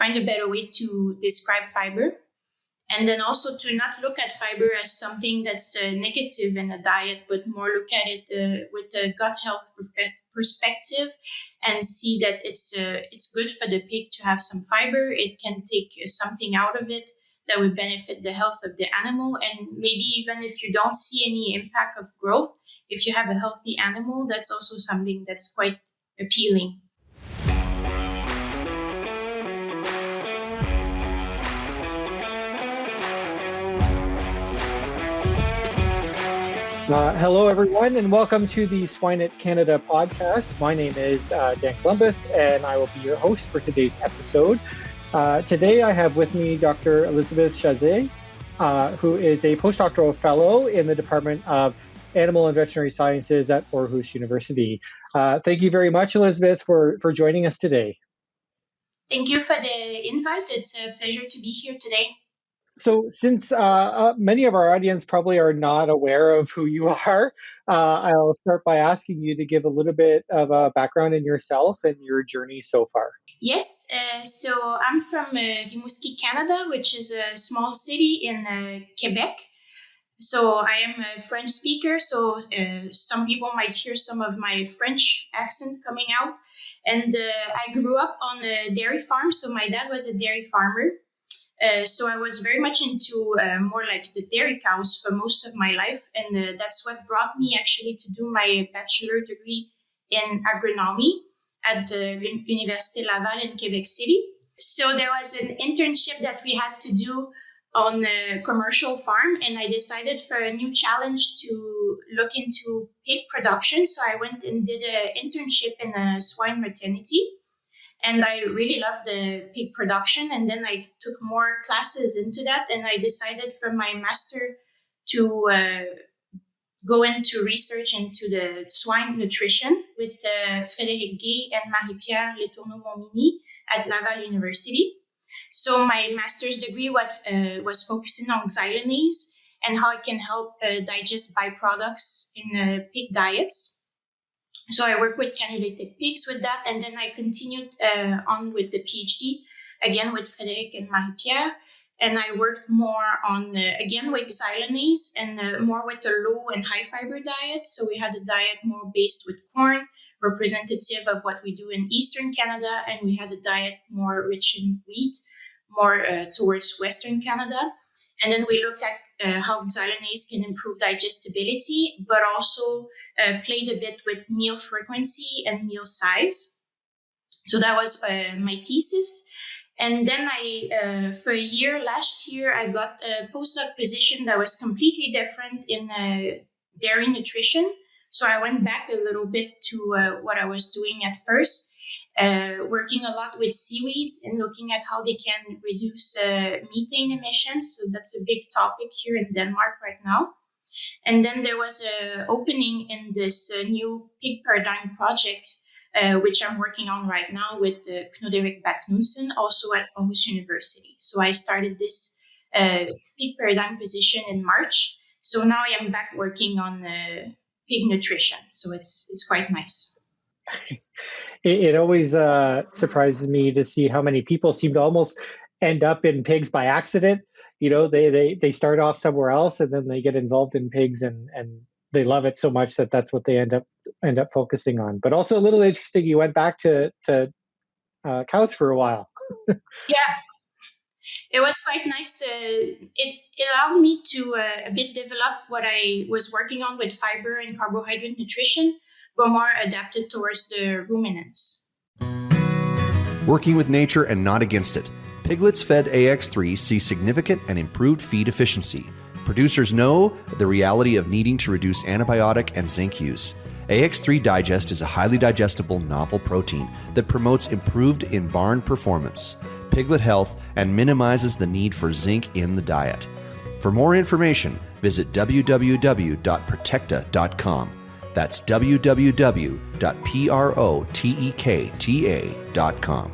find a better way to describe fiber. And then also to not look at fiber as something that's negative in a diet, but more look at it with a gut health perspective and see that it's good for the pig to have some fiber. It can take something out of it that would benefit the health of the animal. And maybe even if you don't see any impact of growth, if you have a healthy animal, that's also something that's quite appealing. Hello, everyone, and welcome to the Swine Canada podcast. My name is Dan Columbus, and I will be your host for today's episode. Today, I have with me Dr. Élisabeth Chassé, who is a postdoctoral fellow in the Department of Animal and Veterinary Sciences at Aarhus University. Thank you very much, Élisabeth, for joining us today. Thank you for the invite. It's a pleasure to be here today. So since many of our audience probably are not aware of who you are, I'll start by asking you to give a little bit of a background in yourself and your journey so far. Yes, so I'm from Rimouski, Canada, which is a small city in Quebec. So I am a French speaker, so some people might hear some of my French accent coming out. And I grew up on a dairy farm, so my dad was a dairy farmer. So I was very much into more like the dairy cows for most of my life. And that's what brought me actually to do my bachelor degree in agronomy at the Université Laval in Quebec City. So there was an internship that we had to do on a commercial farm. And I decided for a new challenge to look into pig production. So I went and did an internship in a swine maternity. And I really loved the pig production. And then I took more classes into that. And I decided for my master to go into research into the swine nutrition with Frédéric Gay and Marie-Pierre Letourneau-Montminy at Laval University. So my master's degree was focusing on Xylanase and how it can help digest byproducts in pig diets. So I work with cannulated pigs with that, and then I continued on with the PhD, again with Frédéric and Marie-Pierre, and I worked more on, again with Xylanase and more with a low and high fiber diet. So we had a diet more based with corn, representative of what we do in Eastern Canada, and we had a diet more rich in wheat, more towards Western Canada. And then we looked at how Xylanase can improve digestibility, but also played a bit with meal frequency and meal size. So that was my thesis. And then for a year, last year, I got a postdoc position that was completely different in dairy nutrition. So I went back a little bit to what I was doing at first. Working a lot with seaweeds and looking at how they can reduce methane emissions. So that's a big topic here in Denmark right now. And then there was an opening in this new pig paradigm project, which I'm working on right now with Knud Erik Bak-Knudsen, also at Aarhus University. So I started this pig paradigm position in March. So now I am back working on pig nutrition. So it's quite nice. It always surprises me to see how many people seem to almost end up in pigs by accident. You know, they start off somewhere else and then they get involved in pigs and they love it so much that that's what they end up focusing on. But also a little interesting, you went back to cows for a while. Yeah, it was quite nice. It allowed me to a bit develop what I was working on with fiber and carbohydrate nutrition, but more adapted towards the ruminants. Working with nature and not against it, piglets fed AX3 see significant and improved feed efficiency. Producers know the reality of needing to reduce antibiotic and zinc use. AX3 Digest is a highly digestible novel protein that promotes improved in-barn performance, piglet health, and minimizes the need for zinc in the diet. For more information, visit www.protecta.com. That's www.protecta.com.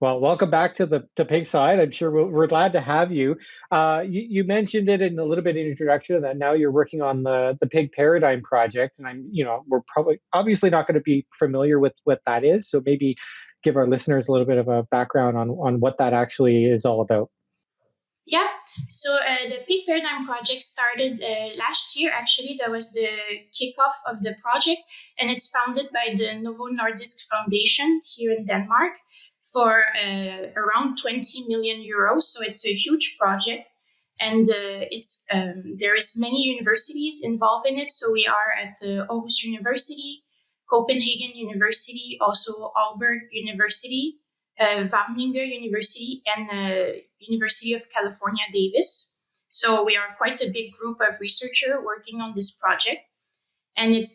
Well, welcome back to the pig side. I'm sure we're glad to have you. You mentioned it in a little bit in introduction that now you're working on the pig paradigm project, and we're probably obviously not going to be familiar with what that is. So maybe give our listeners a little bit of a background on what that actually is all about. Yeah, so the Pig Paradigm project started last year. Actually, that was the kickoff of the project, and it's founded by the Novo Nordisk Foundation here in Denmark for around 20 million euros. So it's a huge project, and there is many universities involved in it. So we are at the Aarhus University, Copenhagen University, also Aalborg University, Wageningen University, and University of California, Davis. So we are quite a big group of researchers working on this project, and it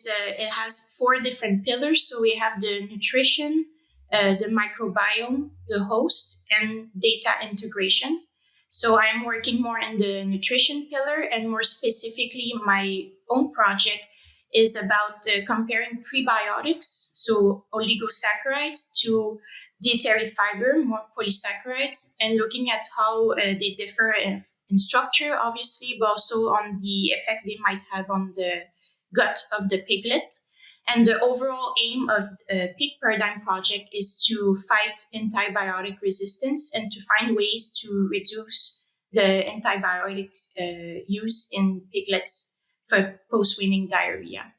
has 4 different pillars. So we have the nutrition, the microbiome, the host, and data integration. So I'm working more in the nutrition pillar, and more specifically, my own project is about comparing prebiotics, so oligosaccharides, to dietary fiber, more polysaccharides, and looking at how they differ in structure, obviously, but also on the effect they might have on the gut of the piglet. And the overall aim of the Pig Paradigm project is to fight antibiotic resistance and to find ways to reduce the antibiotics use in piglets for post-weaning diarrhea.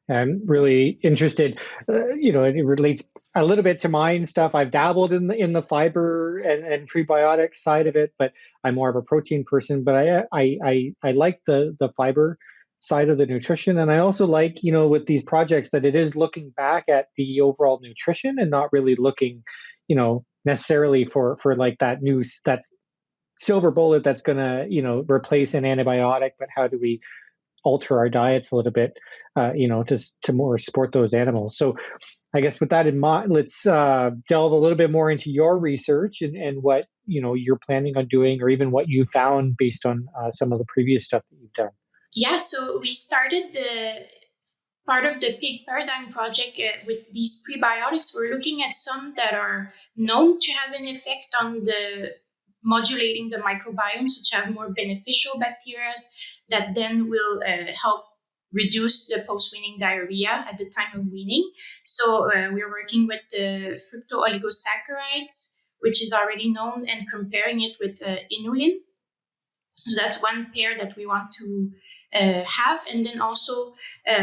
I'm really interested. It relates a little bit to mine stuff. I've dabbled in the fiber and prebiotic side of it, but I'm more of a protein person. But I like the fiber side of the nutrition, and I also like with these projects that it is looking back at the overall nutrition and not really looking necessarily for like that silver bullet that's going to replace an antibiotic, but how do we alter our diets a little bit, to more support those animals. So I guess with that in mind, let's delve a little bit more into your research and what, you're planning on doing, or even what you found based on some of the previous stuff that you've done. Yeah, so we started the part of the Pig Paradigm project with these prebiotics. We're looking at some that are known to have an effect on the modulating the microbiome, so to have more beneficial bacteria that then will help reduce the post-weaning diarrhea at the time of weaning. So we're working with the fructooligosaccharides, which is already known, and comparing it with inulin. So that's one pair that we want to have. And then also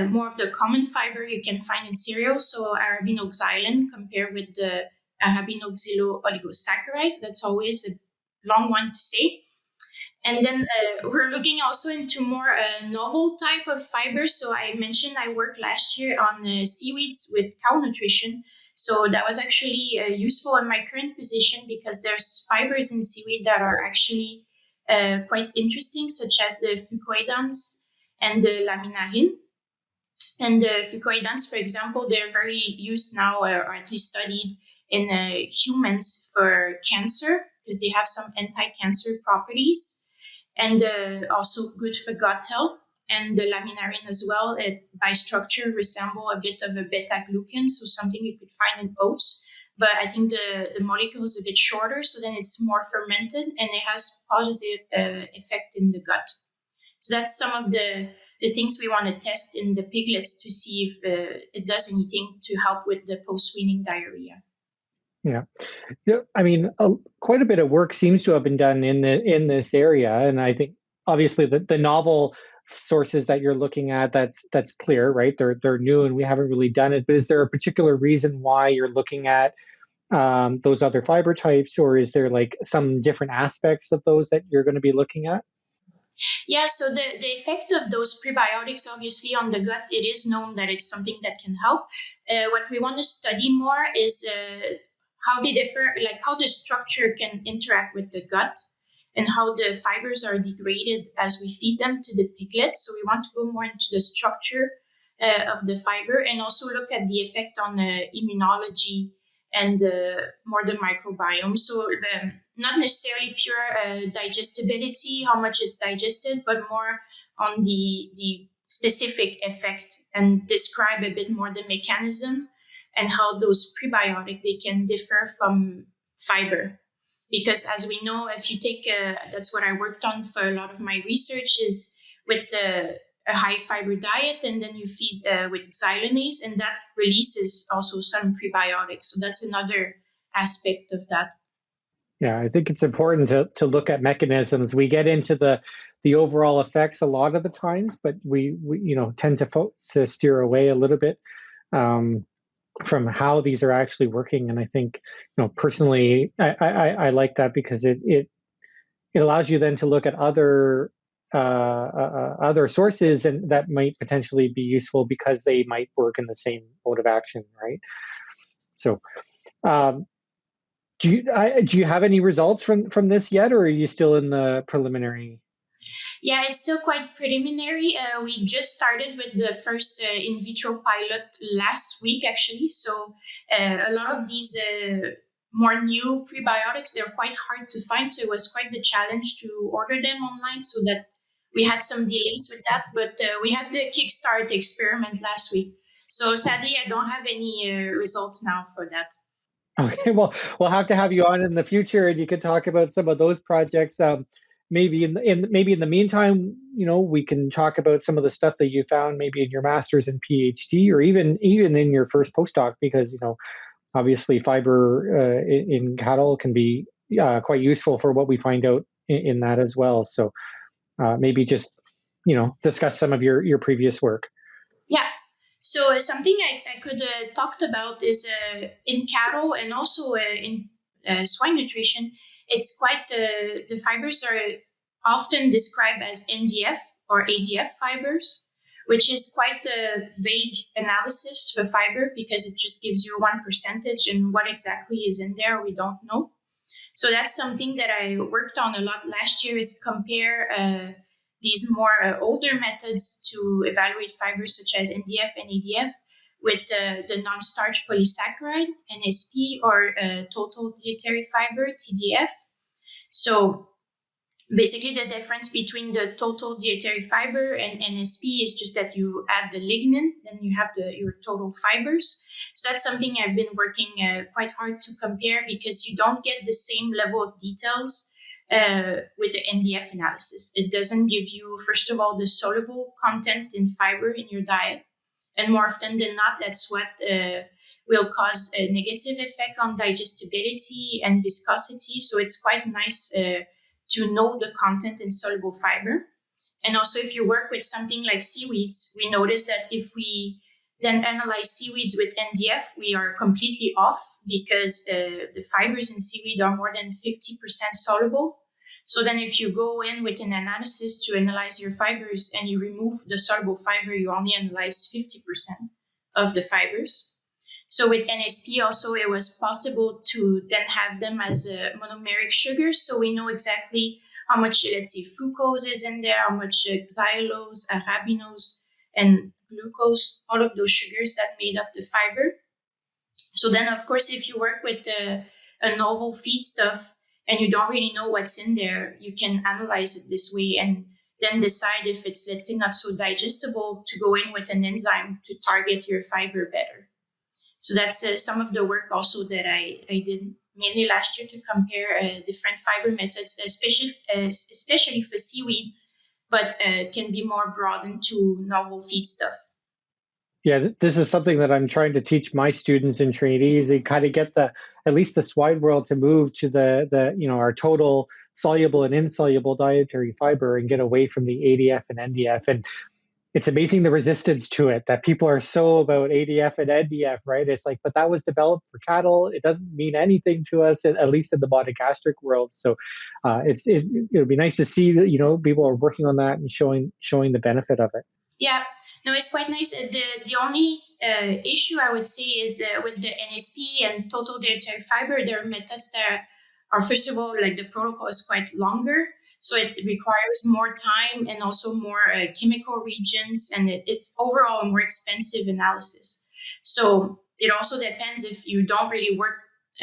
more of the common fiber you can find in cereals. So arabinoxylan compared with the arabinoxylo-oligosaccharides. That's always a long one to say. And then we're looking also into more novel type of fibers. So I mentioned I worked last year on seaweeds with cow nutrition. So that was actually useful in my current position because there's fibers in seaweed that are actually quite interesting, such as the fucoidans and the laminarin. And the fucoidans, for example, they're very used now, or at least studied in humans for cancer because they have some anti-cancer properties. And also good for gut health. And the laminarin as well, by structure resemble a bit of a beta-glucan, so something you could find in oats. But I think the molecule is a bit shorter, so then it's more fermented, and it has positive effect in the gut. So that's some of the things we want to test in the piglets to see if it does anything to help with the post-weaning diarrhea. Yeah, I mean, quite a bit of work seems to have been done in this area, and I think obviously the novel sources that you're looking at, that's clear, right? They're new, and we haven't really done it. But is there a particular reason why you're looking at those other fiber types, or is there like some different aspects of those that you're going to be looking at? Yeah, so the effect of those prebiotics, obviously, on the gut, it is known that it's something that can help. What we want to study more is how they differ, like how the structure can interact with the gut and how the fibers are degraded as we feed them to the piglets. So we want to go more into the structure of the fiber and also look at the effect on immunology and more the microbiome. So not necessarily pure digestibility, how much is digested, but more on the specific effect and describe a bit more the mechanism and how those prebiotic, they can differ from fiber. Because as we know, if you take, that's what I worked on for a lot of my research, is with a high fiber diet, and then you feed with Xylanase, and that releases also some prebiotics. So that's another aspect of that. Yeah, I think it's important to look at mechanisms. We get into the overall effects a lot of the times, but we tend to steer away a little bit from how these are actually working. And I think, personally, I like that because it allows you then to look at other sources and that might potentially be useful because they might work in the same mode of action, right? So, do you have any results from this yet, or are you still in the preliminary? Yeah, it's still quite preliminary. We just started with the first in vitro pilot last week, actually. So a lot of these more new prebiotics, they're quite hard to find. So it was quite the challenge to order them online, so that we had some delays with that. But we had the Kickstart experiment last week. So sadly, I don't have any results now for that. Okay, well, we'll have to have you on in the future, and you could talk about some of those projects. Maybe in the meantime, we can talk about some of the stuff that you found, maybe in your master's and PhD, or even in your first postdoc, because obviously fiber in cattle can be quite useful for what we find out in that as well. So maybe just discuss some of your previous work. Yeah. So something I could talk about is in cattle and also in swine nutrition. It's quite the fibers are often described as NDF or ADF fibers, which is quite a vague analysis for fiber because it just gives you 1%, and what exactly is in there we don't know. So that's something that I worked on a lot last year, is compare these more older methods to evaluate fibers such as NDF and ADF with the non-starch polysaccharide, NSP, or total dietary fiber, TDF. So basically the difference between the total dietary fiber and NSP is just that you add the lignin, then you have your total fibers. So that's something I've been working quite hard to compare, because you don't get the same level of details with the NDF analysis. It doesn't give you, first of all, the soluble content in fiber in your diet. And more often than not, that's what will cause a negative effect on digestibility and viscosity. So it's quite nice to know the content in soluble fiber. And also, if you work with something like seaweeds, we notice that if we then analyze seaweeds with NDF, we are completely off, because the fibers in seaweed are more than 50% soluble. So then if you go in with an analysis to analyze your fibers and you remove the soluble fiber, you only analyze 50% of the fibers. So with NSP also, it was possible to then have them as monomeric sugars. So we know exactly how much, let's say, fructose is in there, how much xylose, arabinose, and glucose, all of those sugars that made up the fiber. So then, of course, if you work with a novel feedstuff and you don't really know what's in there, you can analyze it this way and then decide if it's, let's say, not so digestible, to go in with an enzyme to target your fiber better. So that's some of the work also that I did mainly last year, to compare different fiber methods, especially for seaweed, but can be more broadened to novel feedstuff. Yeah, this is something that I'm trying to teach my students and trainees. They kind of get at least the swine world to move to the our total soluble and insoluble dietary fiber and get away from the ADF and NDF. And it's amazing the resistance to it, that people are so about ADF and NDF, right? It's like, but that was developed for cattle. It doesn't mean anything to us, at least in the monogastric world. So it would be nice to see that, people are working on that and showing the benefit of it. Yeah, no, it's quite nice. The only issue I would say is with the NSP and total dietary fiber, there are methods that are, first of all, like the protocol is quite longer. So it requires more time and also more chemical reagents, and it's overall a more expensive analysis. So it also depends, if you don't really work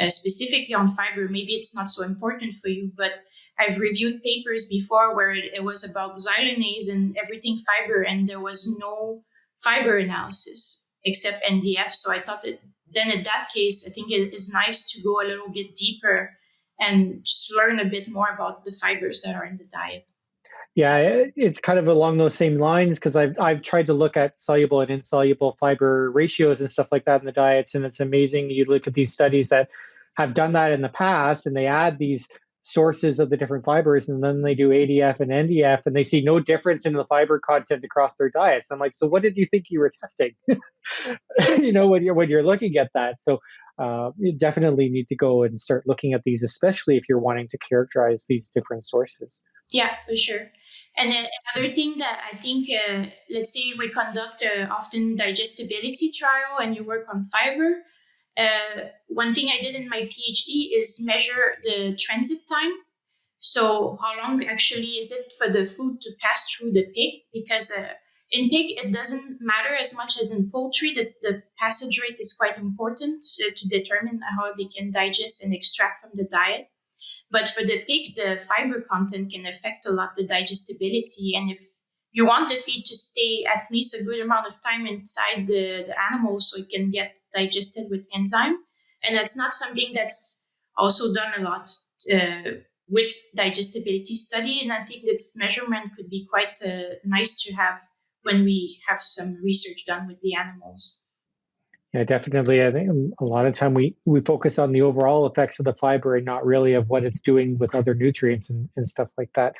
specifically on fiber, maybe it's not so important for you. But I've reviewed papers before where it was about Xylanase and everything fiber, and there was no fiber analysis except NDF. So I thought that then in that case, I think it is nice to go a little bit deeper and just learn a bit more about the fibers that are in the diet. Yeah, it's kind of along those same lines, because I've tried to look at soluble and insoluble fiber ratios and stuff like that in the diets, and it's amazing. You look at these studies that have done that in the past, and they add these sources of the different fibers, and then they do ADF and NDF, and they see no difference in the fiber content across their diets. I'm like, so what did you think you were testing? When you're looking at that. So you definitely need to go and start looking at these, especially if you're wanting to characterize these different sources. Yeah, for sure. And another thing that I think, let's say we conduct often digestibility trial and you work on fiber. One thing I did in my PhD is measure the transit time. So how long actually is it for the food to pass through the pig? Because in pig, it doesn't matter as much as in poultry. The passage rate is quite important to determine how they can digest and extract from the diet. But for the pig, the fiber content can affect a lot the digestibility. And if you want the feed to stay at least a good amount of time inside the animal so it can get digested with enzyme. And that's not something that's also done a lot with digestibility study. And I think this measurement could be quite nice to have when we have some research done with the animals. Yeah, definitely. I think a lot of time we focus on the overall effects of the fiber and not really of what it's doing with other nutrients and stuff like that.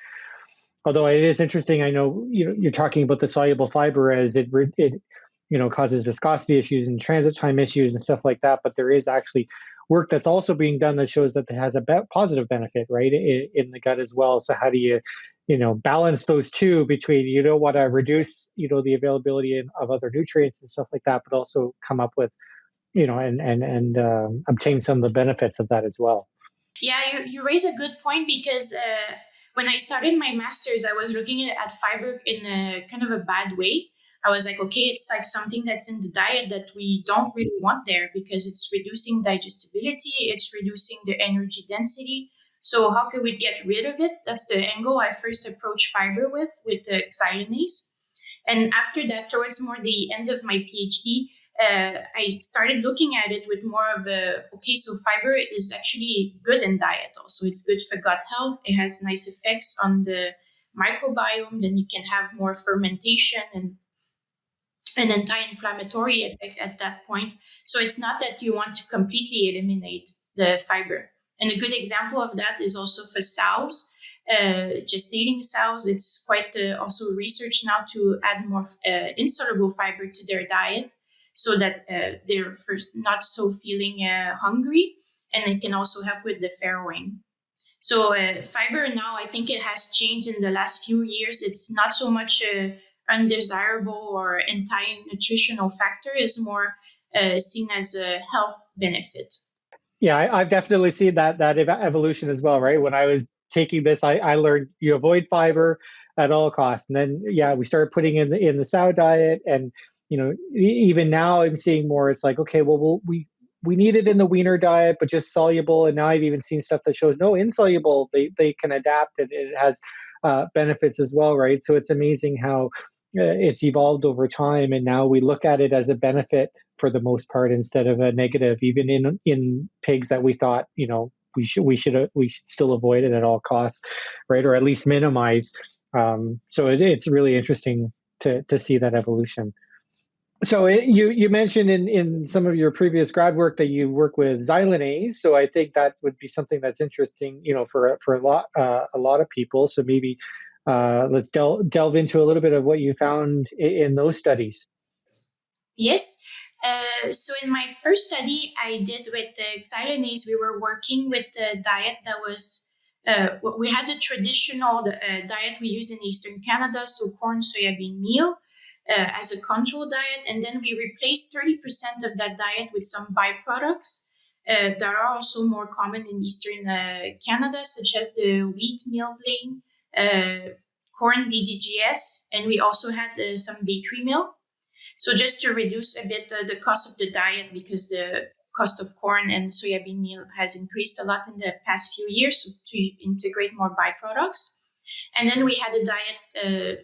Although it is interesting, I know you're talking about the soluble fiber as it causes viscosity issues and transit time issues and stuff like that. But there is actually work that's also being done that shows that it has a positive benefit, right, in the gut as well. So how do you balance those two between you don't want to reduce the availability of other nutrients and stuff like that, but also come up with and obtain some of the benefits of that as well. Yeah, you raise a good point because when I started my master's, I was looking at fiber in a kind of a bad way. I was like, okay, it's like something that's in the diet that we don't really want there because it's reducing digestibility, it's reducing the energy density. So how can we get rid of it? That's the angle I first approached fiber with the Xylanase. And after that, towards more the end of my PhD, I started looking at it with more of so fiber is actually good in diet also. It's good for gut health. It has nice effects on the microbiome. Then you can have more fermentation and an anti-inflammatory effect at that point. So it's not that you want to completely eliminate the fiber. And a good example of that is also for sows, gestating sows. It's quite also research now to add more insoluble fiber to their diet so that they're first not so feeling hungry, and it can also help with the farrowing. So fiber now, I think it has changed in the last few years. It's not so much undesirable or anti-nutritional factor, is more seen as a health benefit. Yeah, I've definitely seen that evolution as well, right? When I was taking this, I learned you avoid fiber at all costs. And then, we started putting in the sow diet. And, even now I'm seeing more, it's like, okay, well, we need it in the weaner diet, but just soluble. And now I've even seen stuff that shows no, insoluble, they can adapt it. It has benefits as well, right? So it's amazing how it's evolved over time, and now we look at it as a benefit for the most part instead of a negative. Even in pigs that we thought we should still avoid it at all costs, right, or at least minimize. So it's really interesting to see that evolution. So you mentioned in some of your previous grad work that you work with Xylanase. So I think that would be something that's interesting, for a lot of people. So maybe let's delve into a little bit of what you found in those studies. Yes. So in my first study I did with the Xylanase, we were working with a diet that was, we had the traditional diet we use in Eastern Canada, so corn, soybean meal as a control diet. And then we replaced 30% of that diet with some byproducts that are also more common in Eastern Canada, such as the wheat meal grain, corn DDGS, and we also had some bakery meal. So just to reduce a bit the cost of the diet, because the cost of corn and soybean meal has increased a lot in the past few years, so to integrate more byproducts. And then we had a diet,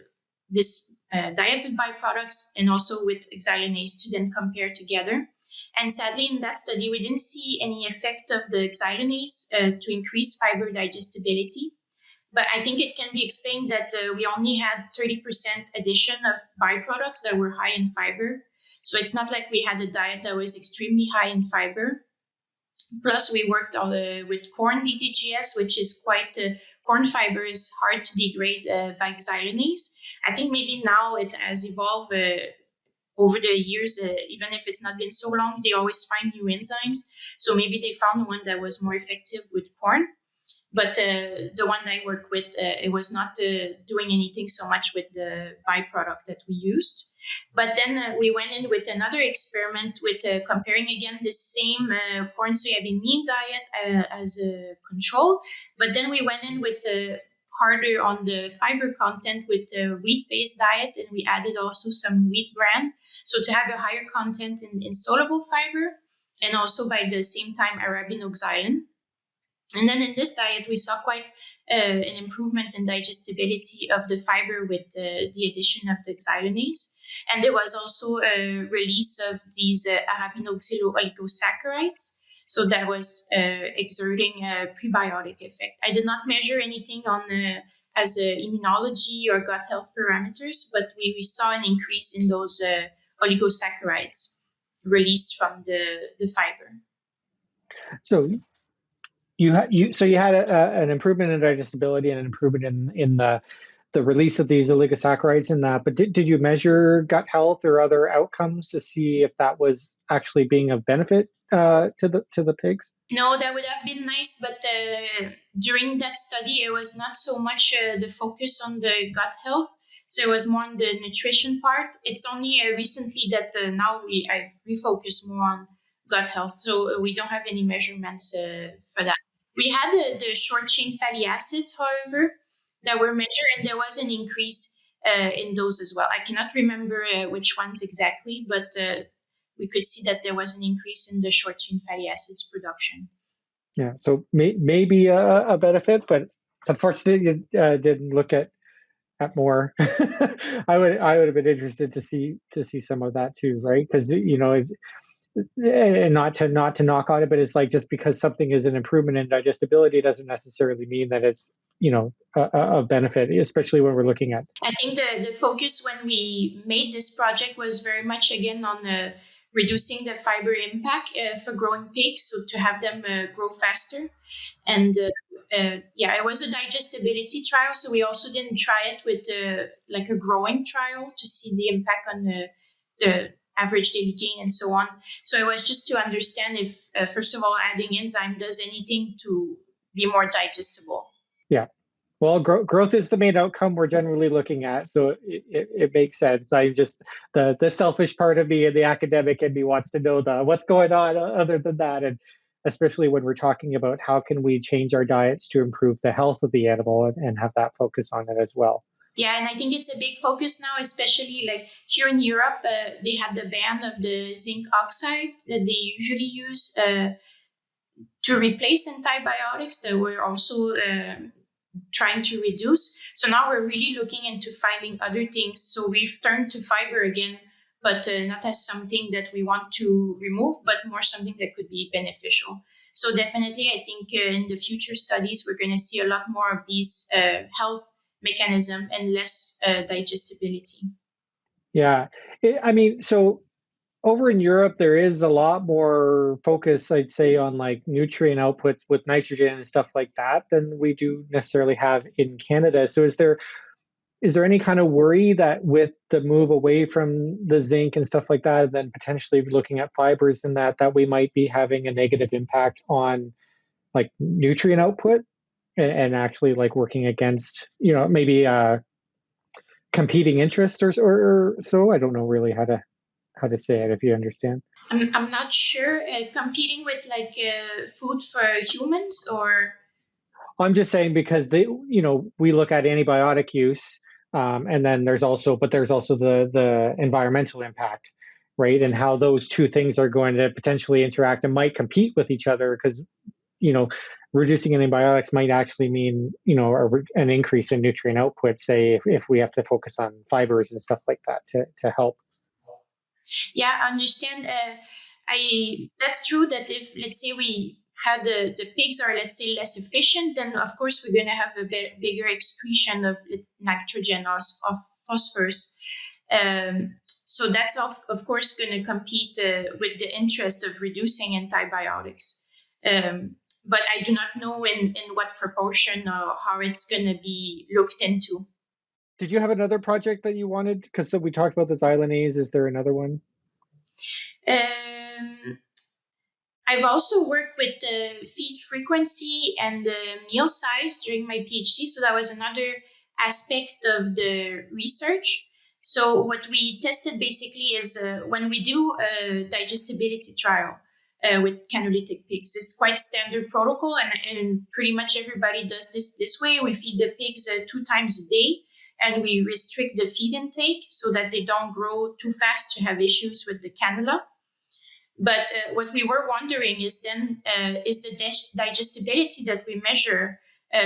diet with byproducts and also with Xylanase to then compare together. And sadly, in that study, we didn't see any effect of the Xylanase to increase fiber digestibility. But I think it can be explained that we only had 30% addition of byproducts that were high in fiber. So it's not like we had a diet that was extremely high in fiber. Plus, we worked with corn DDGS, which is corn fiber is hard to degrade by Xylanase. I think maybe now it has evolved over the years, even if it's not been so long, they always find new enzymes. So maybe they found one that was more effective with corn. But the one that I worked with, it was not doing anything so much with the byproduct that we used. But then we went in with another experiment with comparing again the same corn soybean meal diet as a control. But then we went in with harder on the fiber content with the wheat-based diet, and we added also some wheat bran. So to have a higher content in soluble fiber, and also by the same time arabinoxylan. And then in this diet, we saw quite an improvement in digestibility of the fiber with the addition of the Xylanase. And there was also a release of these arabinoxyloligosaccharides. So that was exerting a prebiotic effect. I did not measure anything on as immunology or gut health parameters, but we saw an increase in those oligosaccharides released from the fiber. So you had an improvement in digestibility and an improvement in the release of these oligosaccharides in that. But did you measure gut health or other outcomes to see if that was actually being of benefit to the pigs? No, that would have been nice, but during that study, it was not so much the focus on the gut health. So it was more on the nutrition part. It's only recently that now I've refocused more on gut health. So we don't have any measurements for that. We had the short chain fatty acids, however, that were measured, and there was an increase in those as well. I cannot remember which ones exactly, but we could see that there was an increase in the short chain fatty acids production. Yeah, so maybe a benefit, but unfortunately, you didn't look at more. I would have been interested to see some of that too, right? Because and not to knock on it, but it's like just because something is an improvement in digestibility doesn't necessarily mean that it's a benefit, especially when we're looking at. I think the focus when we made this project was very much again on reducing the fiber impact for growing pigs, so to have them grow faster. And it was a digestibility trial, so we also didn't try it with like a growing trial to see the impact on the average daily gain and so on. So it was just to understand if, first of all, adding enzyme does anything to be more digestible. Yeah. Well, growth is the main outcome we're generally looking at, so it makes sense. I just the selfish part of me and the academic in me wants to know what's going on other than that, and especially when we're talking about how can we change our diets to improve the health of the animal and have that focus on it as well. Yeah, and I think it's a big focus now, especially like here in Europe, they had the ban of the zinc oxide that they usually use to replace antibiotics that we're also trying to reduce. So now we're really looking into finding other things. So we've turned to fiber again, but not as something that we want to remove, but more something that could be beneficial. So definitely, I think in the future studies, we're going to see a lot more of these health mechanism and less digestibility. Yeah. So over in Europe, there is a lot more focus, I'd say, on like nutrient outputs with nitrogen and stuff like that than we do necessarily have in Canada. So is there any kind of worry that with the move away from the zinc and stuff like that, then potentially looking at fibers and that we might be having a negative impact on like nutrient output and actually like working against, maybe competing interest or so? I don't know really how to say it, if you understand. I'm not sure. Competing with like food for humans, or? I'm just saying because we look at antibiotic use, and then there's also the environmental impact, right? And how those two things are going to potentially interact and might compete with each other because, reducing antibiotics might actually mean, an increase in nutrient output, say if we have to focus on fibers and stuff like that to help. Yeah, I understand. That's true that if, let's say, we had the pigs are, let's say, less efficient, then of course we're going to have a bigger excretion of nitrogen or of phosphorus. So that's of course going to compete with the interest of reducing antibiotics. But I do not know in what proportion or how it's going to be looked into. Did you have another project that you wanted? Because we talked about the Xylanase. Is there another one? I've also worked with the feed frequency and the meal size during my PhD. So that was another aspect of the research. So what we tested basically is when we do a digestibility trial with canolytic pigs, it's quite standard protocol, and pretty much everybody does this way. We feed the pigs 2 times a day, and we restrict the feed intake so that they don't grow too fast to have issues with the cannula. But what we were wondering is then, is the digestibility that we measure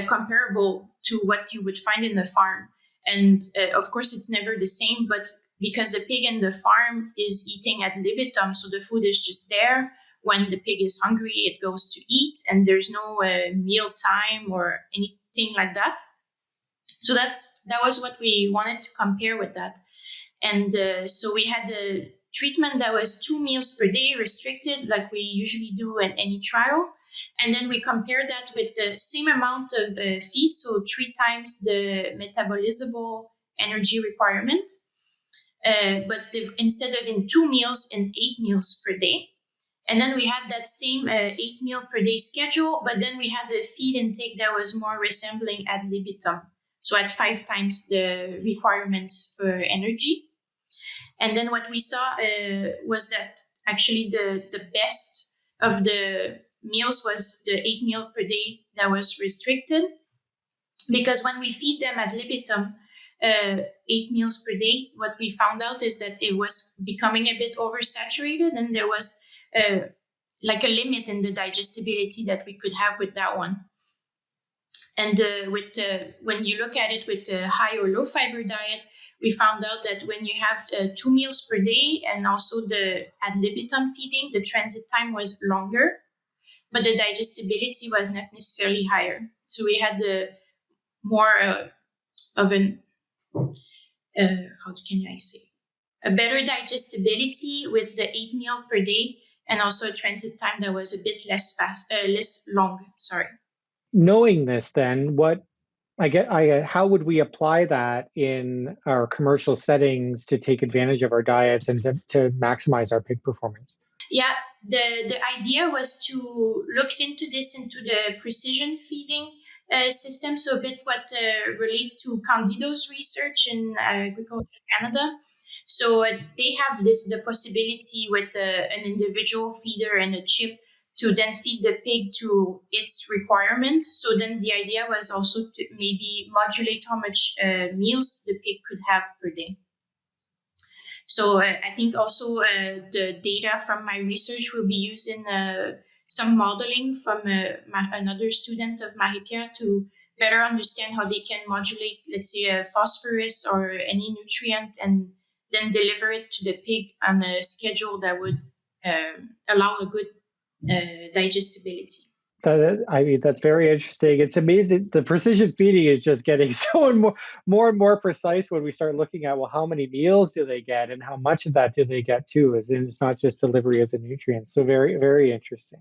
comparable to what you would find in the farm? And of course, it's never the same, but because the pig in the farm is eating ad libitum, so the food is just there. When the pig is hungry, it goes to eat, and there's no meal time or anything like that. So that was what we wanted to compare with that. And so we had a treatment that was 2 meals per day restricted, like we usually do in any trial. And then we compared that with the same amount of feed, so 3 times the metabolizable energy requirement, but instead of in 2 meals, in 8 meals per day. And then we had that same 8 meal per day schedule, but then we had the feed intake that was more resembling ad libitum, so at 5 times the requirements for energy. And then what we saw was that actually the best of the meals was the 8 meal per day that was restricted, because when we feed them ad libitum, 8 meals per day, what we found out is that it was becoming a bit oversaturated, and there was like a limit in the digestibility that we could have with that one. And when you look at it with a high or low fiber diet, we found out that when you have 2 meals per day and also the ad libitum feeding, the transit time was longer, but the digestibility was not necessarily higher. So we had more of an, how can I say, a better digestibility with the 8 meal per day, and also a transit time that was a bit less long. Sorry. Knowing this, then, how would we apply that in our commercial settings to take advantage of our diets and to maximize our pig performance? Yeah, the idea was to look into the precision feeding system, so a bit what relates to Candido's research in Agriculture Canada. So they have the possibility with an individual feeder and a chip to then feed the pig to its requirement. So then the idea was also to maybe modulate how much meals the pig could have per day. So I think also the data from my research will be used in some modeling from another student of Marie-Pierre to better understand how they can modulate, let's say, a phosphorus or any nutrient, and then deliver it to the pig on a schedule that would allow a good digestibility. That's very interesting. It's amazing. The precision feeding is just getting more and more precise when we start looking at, well, how many meals do they get and how much of that do they get too? It's not just delivery of the nutrients. So very, very interesting.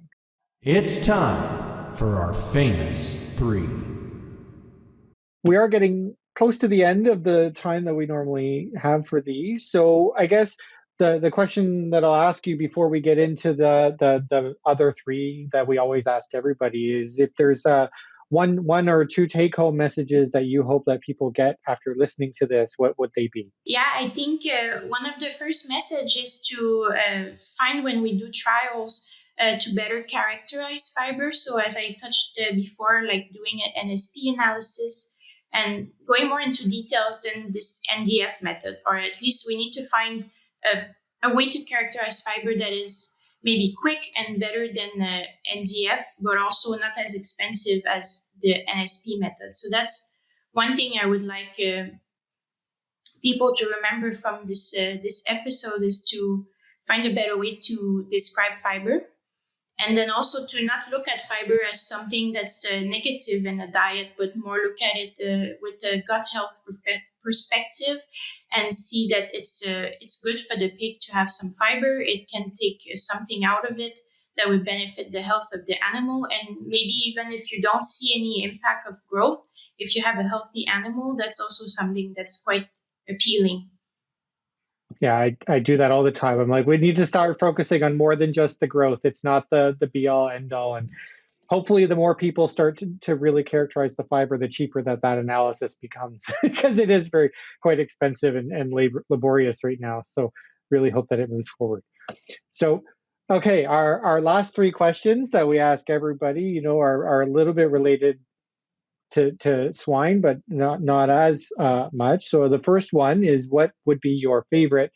It's time for our famous 3. We are getting close to the end of the time that we normally have for these. So I guess the question that I'll ask you before we get into the other 3 that we always ask everybody is if there's one or 2 take-home messages that you hope that people get after listening to this, what would they be? Yeah, I think one of the first messages is to find, when we do trials, to better characterize fiber. So as I touched before, like doing an NSP analysis and going more into details than this NDF method, or at least we need to find a way to characterize fiber that is maybe quick and better than NDF, but also not as expensive as the NSP method. So that's one thing I would like people to remember from this episode, is to find a better way to describe fiber. And then also to not look at fiber as something that's negative in a diet, but more look at it with a gut health perspective, and see that it's good for the pig to have some fiber. It can take something out of it that would benefit the health of the animal. And maybe even if you don't see any impact of growth, if you have a healthy animal, that's also something that's quite appealing. Yeah, I do that all the time. I'm like, we need to start focusing on more than just the growth. It's not the be all end all. And hopefully the more people start to really characterize the fiber, the cheaper that analysis becomes, because it is quite expensive and laborious right now. So really hope that it moves forward. So, okay, our last three questions that we ask everybody, are a little bit related to swine, but not as much. So the first one is, what would be your favorite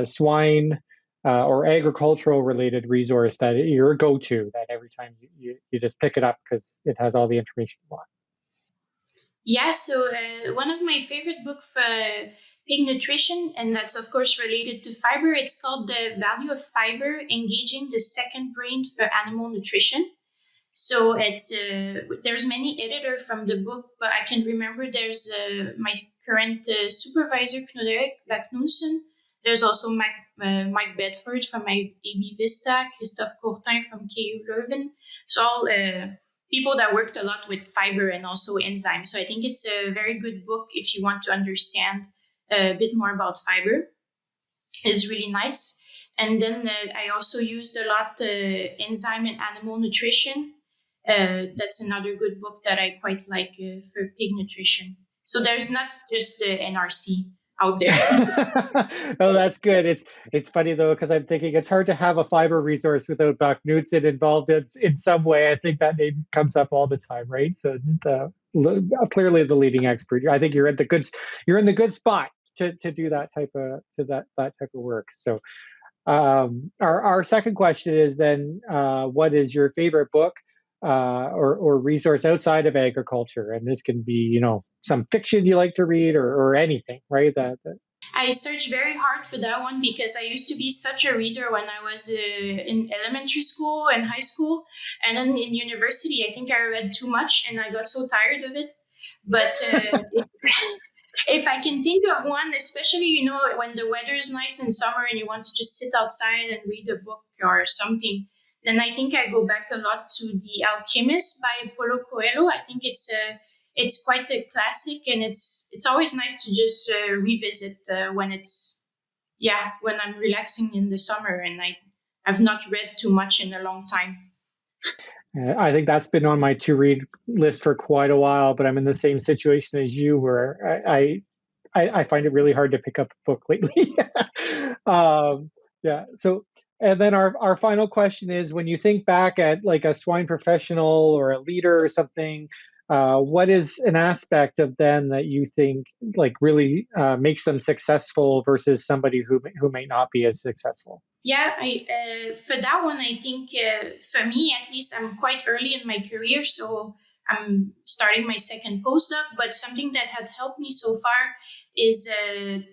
swine or agricultural related resource that your go-to, that every time you just pick it up because it has all the information you want? Yeah, so one of my favorite books for pig nutrition, and that's of course related to fiber, it's called The Value of Fiber, Engaging the Second Brain for Animal Nutrition. So it's there's many editor from the book, but I can remember there's my current supervisor, Knut Erik Knudsen. There's also Mike Bedford from my AB Vista, Christophe Courtin from KU Leuven. So all people that worked a lot with fiber and also enzymes. So I think it's a very good book if you want to understand a bit more about fiber. It's really nice. And then I also used a lot enzyme and animal nutrition. That's another good book that I quite like for pig nutrition. So there's not just the NRC out there. Oh, that's good. It's funny though, because I'm thinking it's hard to have a fiber resource without Buck Knudsen involved in some way. I think that name comes up all the time, right? So clearly the leading expert. I think you're in the good spot to do that type of work. So our second question is then, what is your favorite book or resource outside of agriculture? And this can be, some fiction you like to read or anything, right? I searched very hard for that one because I used to be such a reader when I was in elementary school and high school. And then in university, I think I read too much and I got so tired of it. But if I can think of one, especially, when the weather is nice in summer and you want to just sit outside and read a book or something, then I think I go back a lot to The Alchemist by Paulo Coelho. I think it's quite a classic, and it's always nice to just revisit when I'm relaxing in the summer and I've not read too much in a long time. I think that's been on my to read list for quite a while, but I'm in the same situation as you, where I find it really hard to pick up a book lately. Yeah. So, and then our final question is, when you think back at like a swine professional or a leader or something, what is an aspect of them that you think like really makes them successful versus somebody who may not be as successful? Yeah, for that one, I think for me, at least, I'm quite early in my career, so I'm starting my second postdoc. But something that had helped me so far is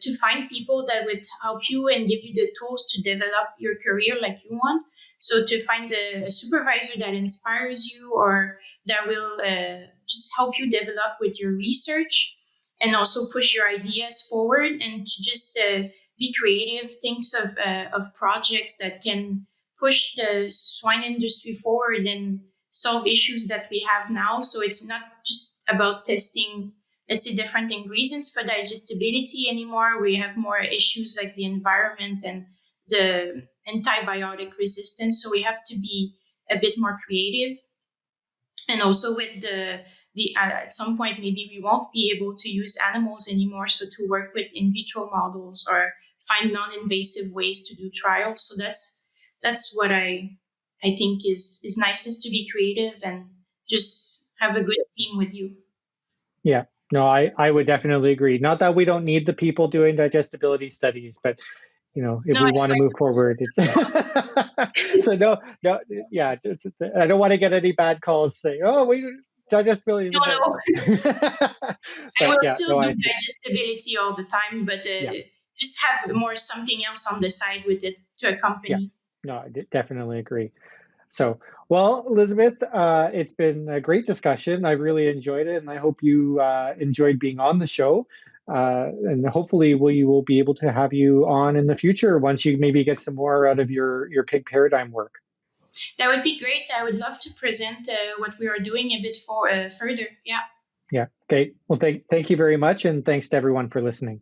to find people that would help you and give you the tools to develop your career like you want. So to find a supervisor that inspires you or that will just help you develop with your research and also push your ideas forward, and to just be creative, think of projects that can push the swine industry forward and solve issues that we have now. So it's not just about testing, let's say, different ingredients for digestibility anymore. We have more issues like the environment and the antibiotic resistance. So we have to be a bit more creative. And also with the at some point, maybe we won't be able to use animals anymore. So to work with in vitro models or find non-invasive ways to do trials. So that's what I think is nicest, to be creative and just have a good team with you. Yeah, no, I would definitely agree. Not that we don't need the people doing digestibility studies, but if we want to move forward, it's so yeah. I don't want to get any bad calls saying, "Oh, digestibility." No. I will still do digestibility all the time, but just have more something else on the side with it to accompany. Yeah. No, I definitely agree. So, well, Élisabeth, it's been a great discussion. I really enjoyed it, and I hope you enjoyed being on the show. And hopefully we will be able to have you on in the future once you maybe get some more out of your pig paradigm work. that would be great. I would love to present what we are doing a bit further. Yeah. Yeah. Okay. Well, thank you very much. And thanks to everyone for listening.